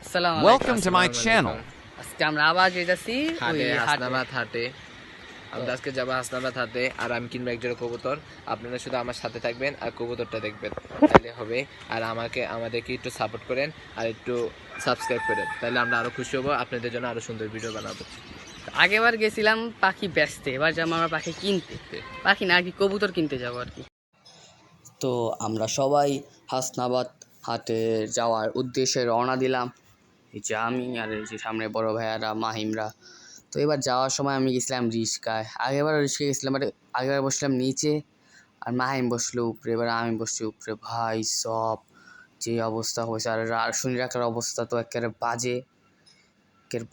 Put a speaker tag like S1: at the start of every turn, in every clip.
S1: আসসালামু
S2: Welcome
S1: আলাইকুম।
S2: to my channel.
S1: আজকে আমরা আবার যেতেছি
S3: হাটে হাসনাবাদ হাটে আমরা আজকে যাবো হাসনাবাদ হাটে আর আমি কিনবো একজোড়া কবুতর। আপনারা শুধু আমার সাথে থাকবেন আর কবুতরটা দেখবেন, তাহলে হবে। আর আমাদেরকে একটু সাপোর্ট করেন আর একটু সাবস্ক্রাইব করেন, তাহলে আমরা আরো খুশি হবো, আপনাদের জন্য আরো সুন্দর ভিডিও বানাবো।
S1: আগেবার গেছিলাম পাখি বেচতে, এবার যাবো আমরা পাখি কিনতে। পাখি না আর কি, কবুতর কিনতে যাবো আর কি। তো আমরা সবাই হাসনাবাদ হাটে যাওয়ার উদ্দেশ্যে রওনা দিলাম। এই যে আমি আর এই যে সামনে বড় ভাইয়ারা মাহিমরা। তো এবার যাওয়ার সময় আমি গেছিলাম রিস্কায়, আগেবার রিস্কায় গেছিলাম, বাট আগেবার বসলাম নিচে আর মাহিম বসলো উপরে, এবার আমি বসছি উপরে। ভাই সব যে অবস্থা হয়েছে, আর শুনি রাখার অবস্থা তো একেবারে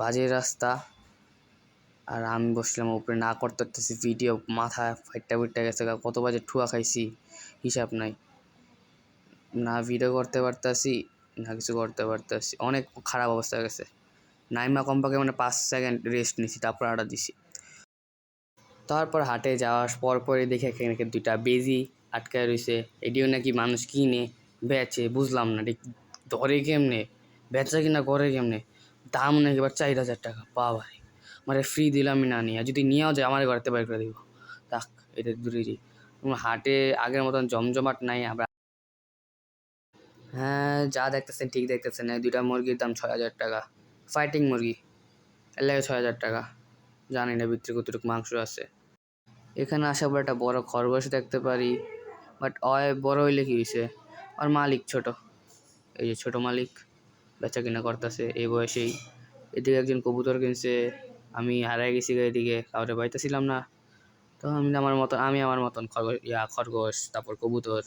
S1: বাজে রাস্তা। আর আমি বসলাম উপরে, না করতে পারতেছি ভিডিও, মাথা ফাইটটা গেছে, কত বাজে ঠুয়া খাইছি হিসাব নাই। না ভিডিও করতে পারতাছি না কিছু করতে পারতাছি, অনেক খারাপ অবস্থা গেছে। নাইমা কম্পাকে মানে 5 সেকেন্ড রেস্ট নিছি, তারপর আটা দিছি। তারপর হাটে যাওয়ার পরে দেখে এখানে দুইটা বেজি আটকায় রয়েছে। এটিও নাকি মানুষ কিনে বেচে, বুঝলাম না ঠিক ধরে কেমনে, বেচা কিনা করে কেমনে। দাম নাকি এবার 4,000 টাকা। ভাই মানে ফ্রি দিলামই না নিয়ে, যদি নিয়েও যায় আমার ঘরেতে বাইর করে দিব। থাক, এটা দূরে যাই। হাটে আগের মতন জমজমাট নাই। আমরা হ্যাঁ, যা দেখতেছেন ঠিক দেখতেছেন, দুইটা মুরগির দাম 6,000 টাকা। ফাইটিং মুরগি, এর লাগে 6,000 টাকা। জানি না ভিতরে কতটুকু মাংস আছে। এখানে আসার পর একটা বড় খরগোশ দেখতে পারি, বাট বড় হইলে কি হয়েছে, আর মালিক ছোট। এই যে ছোট মালিক বেচা কিনা করতেছে এই বয়সেই। এদিকে একজন কবুতর কিনছে, আমি হারাই গেছি এদিকে, কাউরে পাইতেছিলাম না। তো আমি আমার মতন খরগোশ, তারপর কবুতর,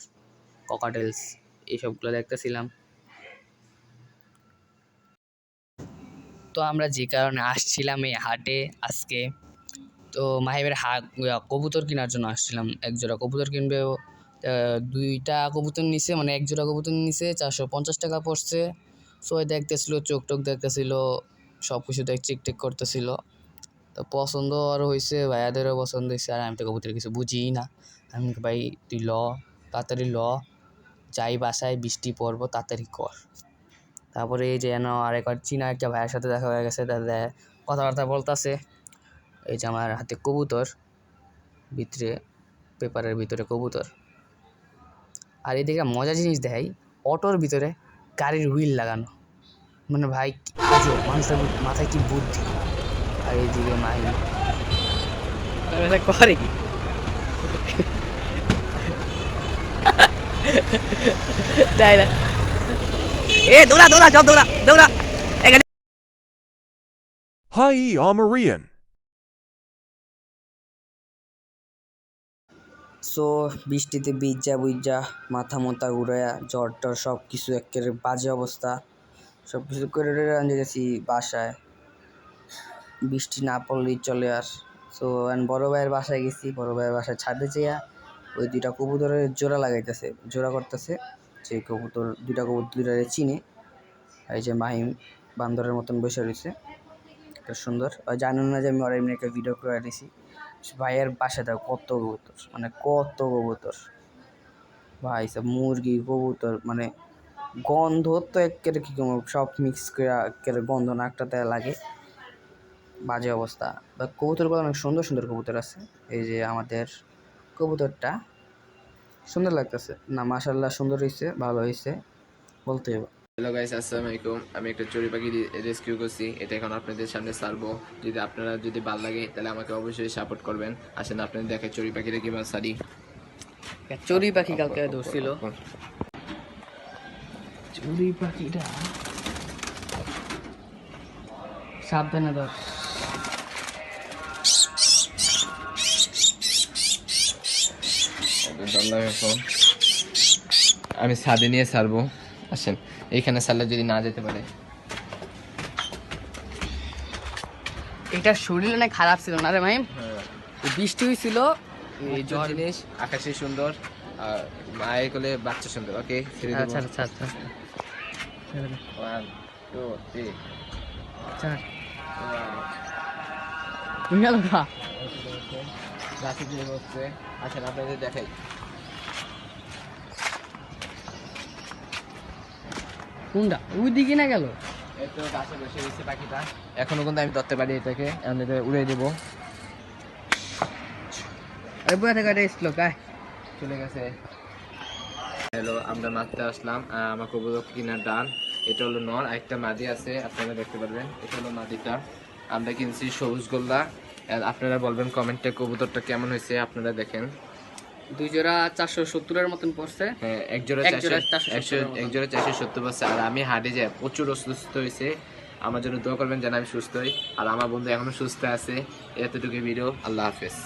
S1: ককাটেলস এইসবগুলো দেখতেছিলাম। তো আমরা যে কারণে আসছিলাম এই হাটে আজকে, তো মাহিবের কবুতর কেনার জন্য আসছিলাম। এক জোড়া কবুতর কিনবে, দুইটা কবুতর নিছে, মানে এক জোড়া কবুতর নিছে, 450 টাকা পড়ছে। সবাই দেখতেছিল, চোখ টোক দেখতেছিল, সব কিছু চেক করতেছিল। তো পছন্দ আরও হয়েছে, ভাইয়াদেরও পছন্দ হয়েছে। আর আমি তো কবুতরের কিছু বুঝিই না। আমি ভাই তুই তাড়াতাড়ি যাই বাসায়, বৃষ্টি পড়বো, তাড়াতাড়ি কর। তারপরে এই যে আরেকবার চীনা একটা ভাইয়ের সাথে দেখা হয়ে গেছে, তাদের কথাবার্তা বলতেছে। এই যে আমার হাতে কবুতর, ভিতরে পেপারের ভিতরে কবুতর। আর এদিকে মজার জিনিস দেখাই, অটোর ভিতরে গাড়ির হুইল লাগানো, মানে ভাই মানুষের মাথায় কি বুদ্ধি। আর এইদিকে মাই করে কি তাই না, দৌড়া সব দৌড়া।
S2: Hi, Amarian.
S1: সো বৃষ্টিতে বুইজা মাথা মোতা ঘুরাইয়া জ্বর টর সব কিছু একেবারে বাজে অবস্থা। সব কিছু করে আমি গেছি বাসায়, বৃষ্টি না পড়লেই চলে। আর সো বড় ভাইয়ের বাসায় গেছি, বড় ভাইয়ের বাসায় ছাদে যেয়া ওই দুইটা কবুতরের জোড়া করতেছে। যে দুইটা কবুতর দুইটারে চিনে। এই যে মাহিম বান্দরের মতন বসে রয়েছে, সুন্দর। জানুন না যে আমি ওর এমনি একটা ভিডিও করে দিয়েছি। ভাইয়ের বাসায় দেখো কত কবুতর ভাই, সব মুরগি কবুতর, মানে গন্ধ তো একেবারে কি সব মিক্স করে একেবারে গন্ধ নাকটাতে লাগে, বাজে অবস্থা। বা কবুতরগুলো অনেক সুন্দর কবুতর আছে। এই যে আমাদের কবুতরটা সুন্দর লাগতেছে না, মাশাআল্লাহ সুন্দর হয়েছে, ভালো হয়েছে বলতে হবে।
S3: হ্যালো গাইস, আসসালামু আলাইকুম। আমি একটা চড়ুই পাখি রেস্কিউ করছি, এটা এখন আপনাদের সামনে ছাড়বো। আপনারা যদি ভালো লাগে তাহলে আমাকে অবশ্যই সাপোর্ট করবেন। আসেন আপনাদের দেখায় চড়ুই পাখিটা কিভাবে ছাড়ি।
S1: চড়ুই পাখি কালকে ধরছিল, চড়ুই পাখিটা সাবধানে ধর।
S3: আমি ছাদে নিয়ে ছাড়বো, আসেন। এইখানে ছাড়লে যদি না যেতে পারে।
S1: এটা শরীরে না খারাপ ছিল না রে মাহিম, বৃষ্টি হয়েছিল, এই জ্বর
S3: জিনিস আকাশে সুন্দর আর মায়ের কোলে বাচ্চা সুন্দর। ওকে,
S1: আচ্ছা
S3: 1 2 3 গাছে দিয়ে বসছে। আসেন আপনাদের দেখাই।
S1: কোনটা ওই দিকে না গেল,
S3: এই তো গাছে বসে গেছে পাখিটা, এখনো কিন্তু আমি ধরতে পারি এটাকে, আমি এটা উড়ে দেবো।
S1: আরে বুয়া থেকে এসলো গায়ে
S3: চলে গেছে। হ্যালো, আমরা মারতে আসলাম, আমার কবুতর কিনার ডান, এটা হলো নর, আরেকটা মাদি আছে, আপনারা দেখতে পারবেন, এটা হলো মাদিটা। আমরা কিনছি সবুজ গোল্লা। আপনারা বলবেন কমেন্টে কবুতরটা কেমন হয়েছে, আপনারা দেখেন।
S1: 2 জোড়া 470-এর মতন পড়ছে।
S3: হ্যাঁ, এক জোড়া 470 পাচ্ছে। আর আমি হাটে যাই, প্রচুর অসুস্থ হয়েছে, আমার জন্য দোয়া করবেন যেন আমি সুস্থ হই, আর আমার বন্ধু এখনো সুস্থ আছে। এতটুকু ভিডিও, আল্লাহ হাফেজ।